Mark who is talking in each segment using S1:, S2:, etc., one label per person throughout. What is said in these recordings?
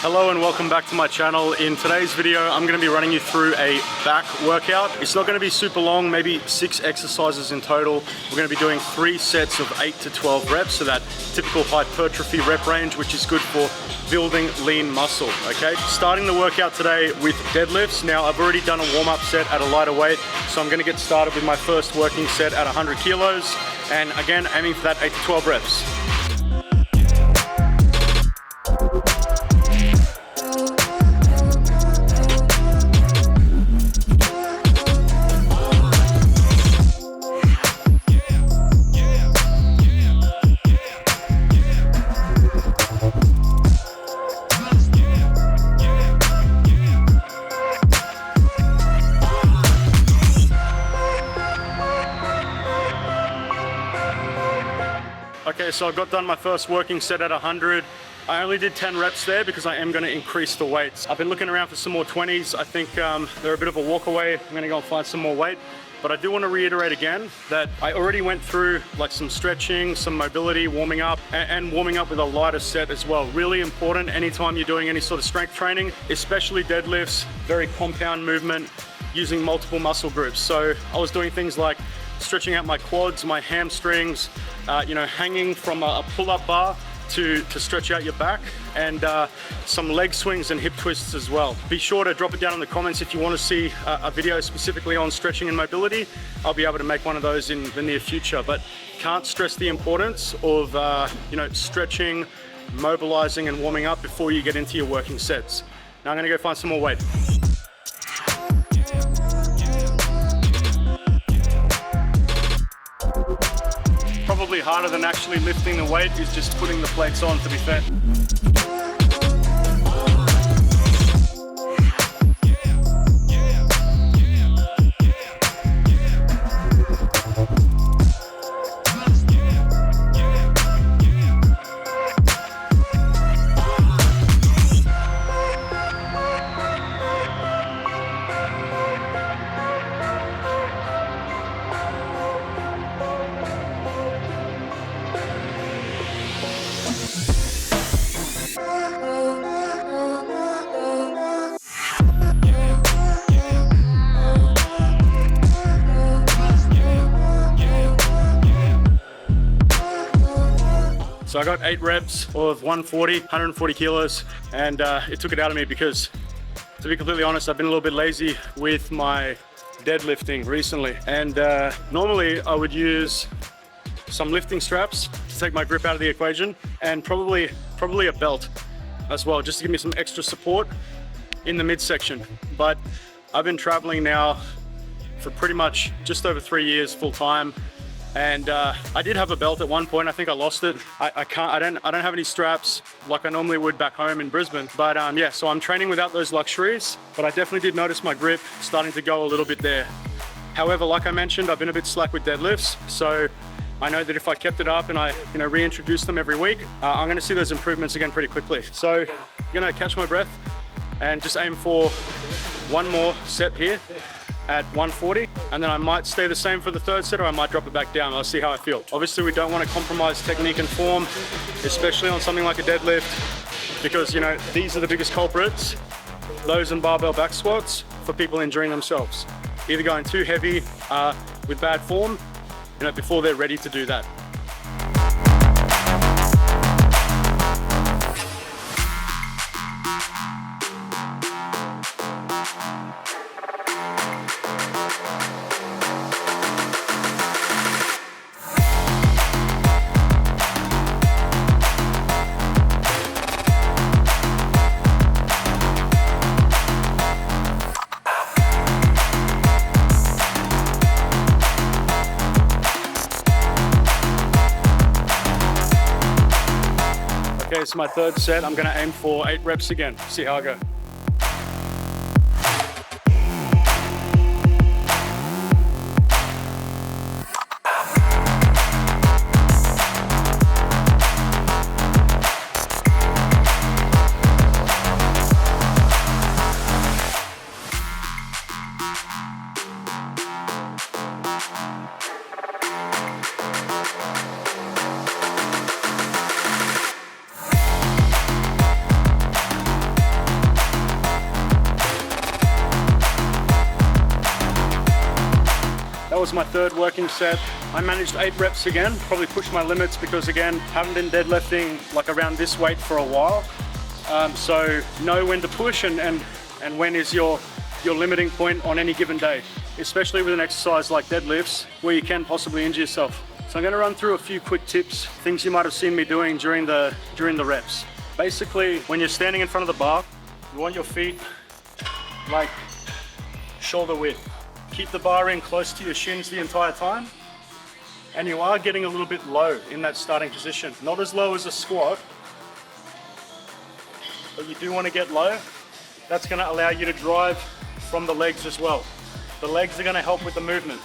S1: Hello and welcome back to my channel. In today's video, I'm going to be running you through a back workout. It's not going to be super long, maybe 6 exercises in total. We're going to be doing 3 sets of 8 to 12 reps, so that typical hypertrophy rep range, which is good for building lean muscle, okay? Starting the workout today with deadlifts. Now, I've already done a warm-up set at a lighter weight, so I'm going to get started with my first working set at 100 kilos. And again, aiming for that 8 to 12 reps. Okay, so I got done my first working set at 100. I only did 10 reps there because I am going to increase the weights. I've been looking around for some more 20s. I think they're a bit of a walk away. I'm going to go and find some more weight. But I do want to reiterate again that I already went through like some stretching, some mobility, warming up, and warming up with a lighter set as well. Really important anytime you're doing any sort of strength training, especially deadlifts, very compound movement, using multiple muscle groups. So I was doing things like stretching out my quads, my hamstrings, hanging from a pull-up bar to stretch out your back, and some leg swings and hip twists as well. Be sure to drop it down in the comments if you want to see a video specifically on stretching and mobility. I'll be able to make one of those in the near future, but can't stress the importance of stretching, mobilizing and warming up before you get into your working sets. Now I'm going to go find some more weight. Probably harder than actually lifting the weight is just putting the plates on, to be fair. So I got 8 reps of 140 kilos, and it took it out of me because, to be completely honest, I've been a little bit lazy with my deadlifting recently. And normally I would use some lifting straps to take my grip out of the equation, and probably a belt as well, just to give me some extra support in the midsection. But I've been traveling now for pretty much just over 3 years full time. And I did have a belt at one point. I think I lost it. I don't have any straps like I normally would back home in Brisbane. But yeah, so I'm training without those luxuries, but I definitely did notice my grip starting to go a little bit there. However, like I mentioned, I've been a bit slack with deadlifts. So I know that if I kept it up and I reintroduce them every week, I'm gonna see those improvements again pretty quickly. So I'm gonna catch my breath and just aim for one more set here at 140, and then I might stay the same for the third set, or I might drop it back down. I'll see how I feel. Obviously, we don't want to compromise technique and form, especially on something like a deadlift, because these are the biggest culprits, those and barbell back squats, for people injuring themselves. Either going too heavy with bad form, before they're ready to do that. Okay, so my third set, I'm gonna aim for 8 reps again. See how I go. my third working set. I managed 8 reps again, probably pushed my limits because again, haven't been deadlifting like around this weight for a while. So know when to push and when is your limiting point on any given day, especially with an exercise like deadlifts where you can possibly injure yourself. So I'm going to run through a few quick tips, things you might have seen me doing during the reps. Basically, when you're standing in front of the bar, you want your feet like shoulder width. Keep the bar in close to your shins the entire time. And you are getting a little bit low in that starting position. Not as low as a squat, but you do want to get low. That's going to allow you to drive from the legs as well. The legs are going to help with the movement.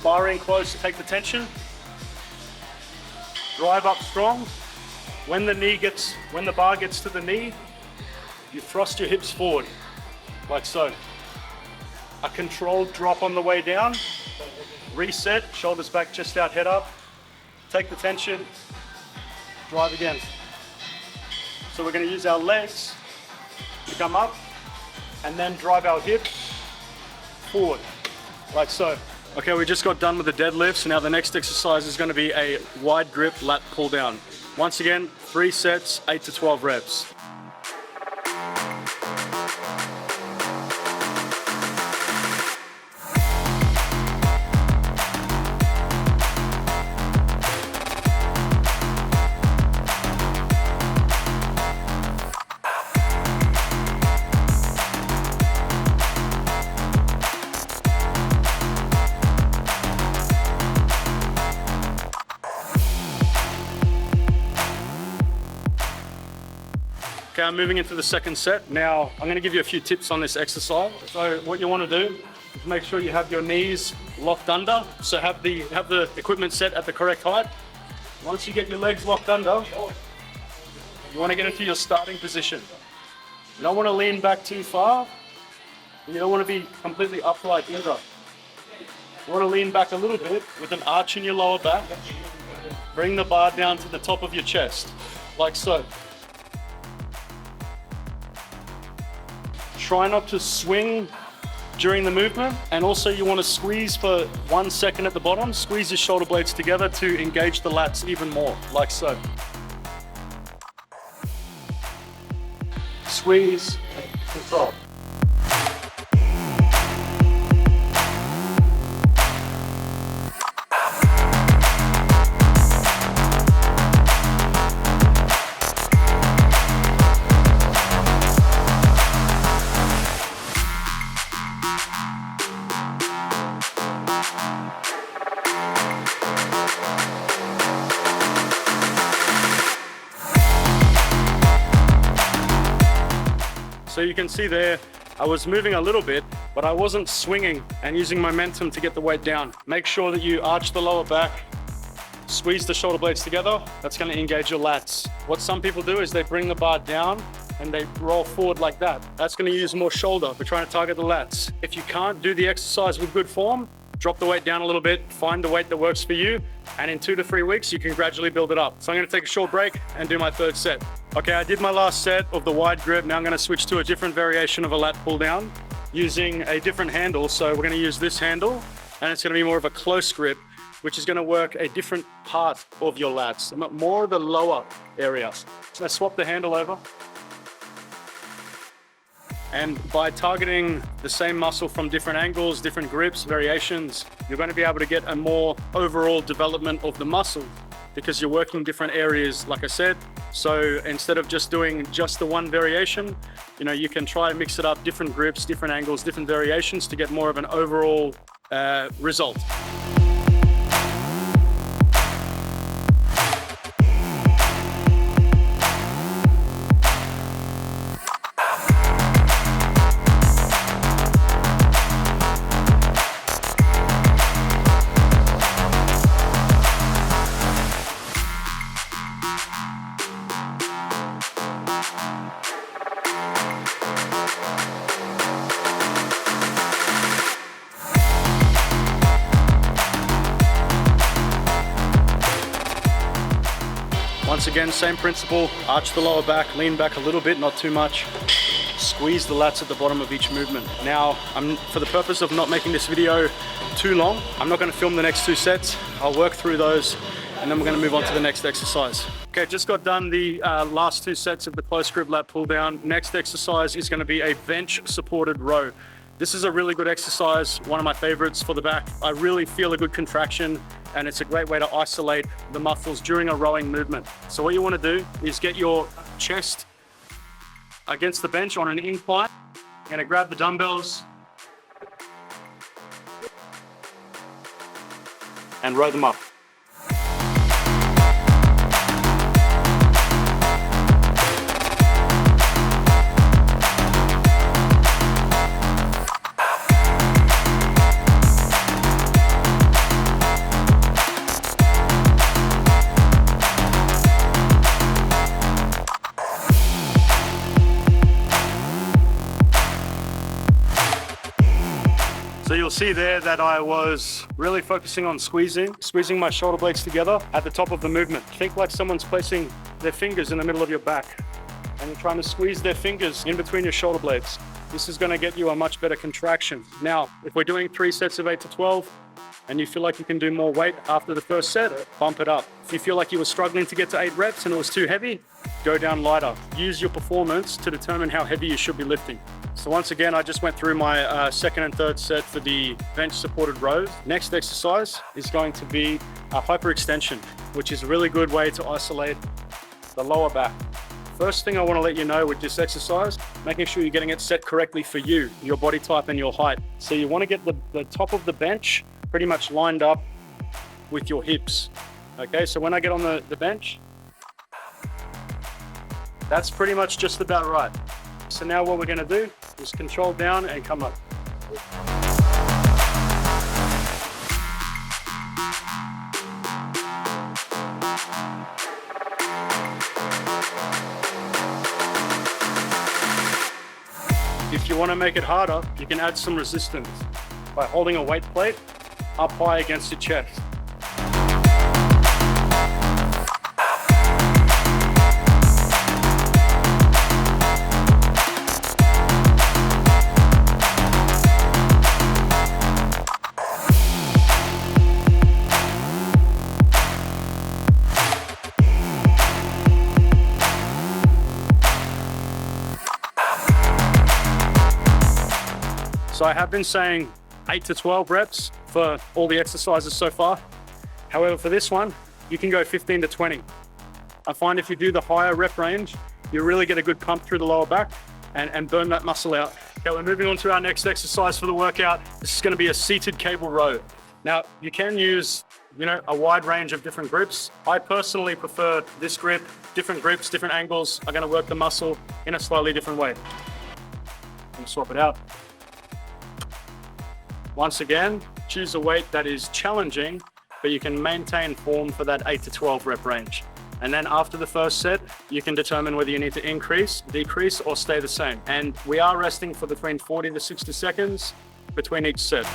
S1: Bar in close, take the tension. Drive up strong. When the bar gets to the knee, you thrust your hips forward, like so. A controlled drop on the way down. Reset, shoulders back, chest out, head up. Take the tension, drive again. So we're going to use our legs to come up and then drive our hips forward, like so. Okay, we just got done with the deadlifts. Now the next exercise is going to be a wide grip lat pull down. Once again, 3 sets, 8 to 12 reps. Okay, I'm moving into the second set. Now, I'm going to give you a few tips on this exercise. So what you want to do is make sure you have your knees locked under. So have the equipment set at the correct height. Once you get your legs locked under, you want to get into your starting position. You don't want to lean back too far. And you don't want to be completely upright either. You want to lean back a little bit with an arch in your lower back. Bring the bar down to the top of your chest, like so. Try not to swing during the movement, and also you want to squeeze for 1 second at the bottom. Squeeze your shoulder blades together to engage the lats even more, like so. Squeeze, control. So you can see there, I was moving a little bit, but I wasn't swinging and using momentum to get the weight down. Make sure that you arch the lower back, squeeze the shoulder blades together. That's going to engage your lats. What some people do is they bring the bar down and they roll forward like that. That's going to use more shoulder. We're trying to target the lats. If you can't do the exercise with good form, drop the weight down a little bit, find the weight that works for you, and in 2 to 3 weeks, you can gradually build it up. So I'm going to take a short break and do my third set. Okay, I did my last set of the wide grip. Now I'm going to switch to a different variation of a lat pull down using a different handle. So we're going to use this handle, and it's going to be more of a close grip, which is going to work a different part of your lats, more of the lower area. So I swap the handle over. And by targeting the same muscle from different angles, different grips, variations, you're going to be able to get a more overall development of the muscle because you're working different areas, like I said. So instead of just doing just the one variation, you can try and mix it up, different grips, different angles, different variations to get more of an overall result. Once again, same principle, arch the lower back, lean back a little bit, not too much. squeeze the lats at the bottom of each movement. Now, for the purpose of not making this video too long, I'm not gonna film the next 2 sets. I'll work through those and then we're gonna move on to the next exercise. Okay, just got done the last 2 sets of the close grip lat pull down. Next exercise is gonna be a bench supported row. This is a really good exercise, one of my favorites for the back. I really feel a good contraction and it's a great way to isolate the muscles during a rowing movement. So what you wanna do is get your chest against the bench on an incline. You're gonna grab the dumbbells and row them up. So you'll see there that I was really focusing on squeezing my shoulder blades together at the top of the movement. Think like someone's placing their fingers in the middle of your back and you're trying to squeeze their fingers in between your shoulder blades. This is gonna get you a much better contraction. Now, if we're doing 3 sets of 8 to 12 and you feel like you can do more weight after the first set, bump it up. If you feel like you were struggling to get to 8 reps and it was too heavy, go down lighter. Use your performance to determine how heavy you should be lifting. So once again, I just went through my second and third set for the bench supported rows. Next exercise is going to be a hyperextension, which is a really good way to isolate the lower back. First thing I want to let you know with this exercise, making sure you're getting it set correctly for you, your body type and your height. So you want to get the top of the bench pretty much lined up with your hips. Okay, so when I get on the bench, that's pretty much just about right. So now what we're going to do is control down and come up. If you want to make it harder, you can add some resistance by holding a weight plate up high against your chest. So I have been saying 8 to 12 reps for all the exercises so far. However, for this one, you can go 15 to 20. I find if you do the higher rep range, you really get a good pump through the lower back and burn that muscle out. Okay, we're moving on to our next exercise for the workout. This is going to be a seated cable row. Now, you can use, a wide range of different grips. I personally prefer this grip. Different grips, different angles are going to work the muscle in a slightly different way. Let me swap it out. Once again, choose a weight that is challenging, but you can maintain form for that 8 to 12 rep range. And then after the first set, you can determine whether you need to increase, decrease, or stay the same. And we are resting for between 40 to 60 seconds between each set.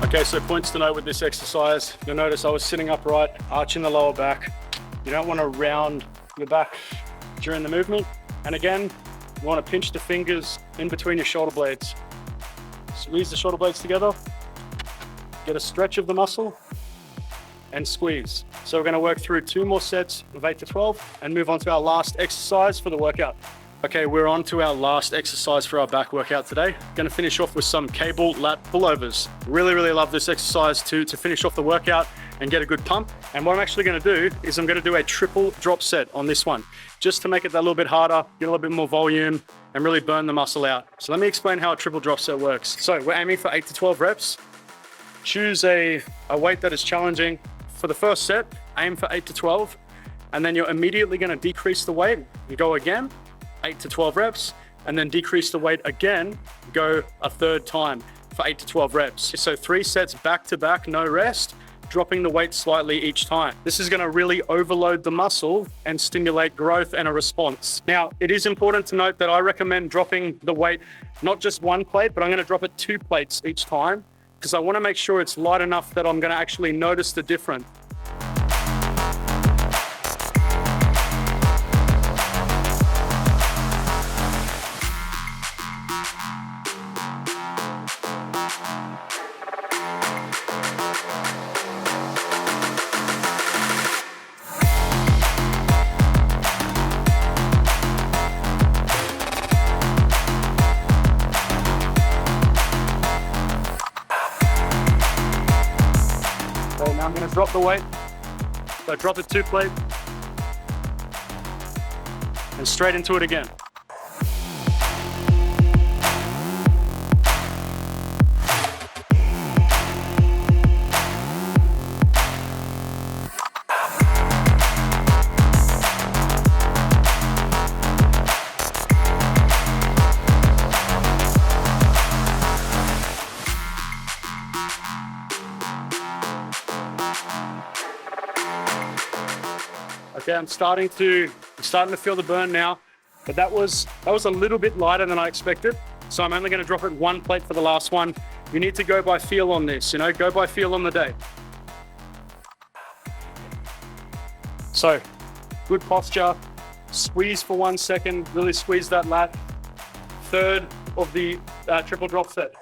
S1: Okay, so points to note with this exercise. You'll notice I was sitting upright, arching the lower back. You don't want to round your back during the movement. And again, you want to pinch the fingers in between your shoulder blades. Squeeze the shoulder blades together, get a stretch of the muscle, and squeeze. So we're going to work through 2 more sets of 8 to 12 and move on to our last exercise for the workout. Okay, we're on to our last exercise for our back workout today. Going to finish off with some cable lat pullovers. Really love this exercise to finish off the workout and get a good pump. And what I'm actually going to do is I'm going to do a triple drop set on this one, just to make it that little bit harder, get a little bit more volume, and really burn the muscle out. So let me explain how a triple drop set works. So we're aiming for 8 to 12 reps. Choose a weight that is challenging. For the first set, aim for 8 to 12, and then you're immediately going to decrease the weight and go again, 8 to 12 reps, and then decrease the weight again, go a third time for 8 to 12 reps. So 3 sets back to back, no rest, dropping the weight slightly each time. This is gonna really overload the muscle and stimulate growth and a response. Now, it is important to note that I recommend dropping the weight, not just 1 plate, but I'm gonna drop it 2 plates each time, because I wanna make sure it's light enough that I'm gonna actually notice the difference. So now I'm going to drop the weight. So drop it 2 plate and straight into it again. Okay, I'm starting to feel the burn now, but that was a little bit lighter than I expected. So I'm only going to drop it 1 plate for the last one. You need to go by feel on this, go by feel on the day. So, good posture, squeeze for 1 second, really squeeze that lat. Third of the triple drop set.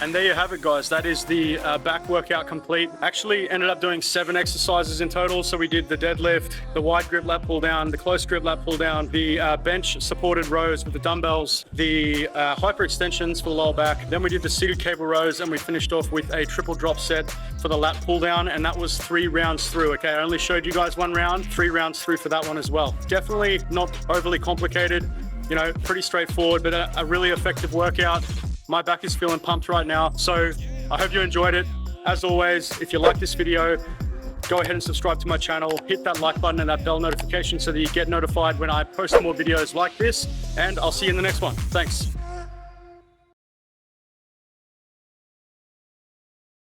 S1: And there you have it, guys. That is the back workout complete. Actually ended up doing 7 exercises in total. So we did the deadlift, the wide grip lat pull down, the close grip lat pull down, the bench supported rows with the dumbbells, the hyperextensions for the lower back. Then we did the seated cable rows, and we finished off with a triple drop set for the lat pull down. And that was 3 rounds through. Okay, I only showed you guys 1 round, 3 rounds through for that one as well. Definitely not overly complicated, pretty straightforward, but a really effective workout. My back is feeling pumped right now. So I hope you enjoyed it. As always, if you like this video, go ahead and subscribe to my channel, hit that like button and that bell notification so that you get notified when I post more videos like this, and I'll see you in the next one. Thanks.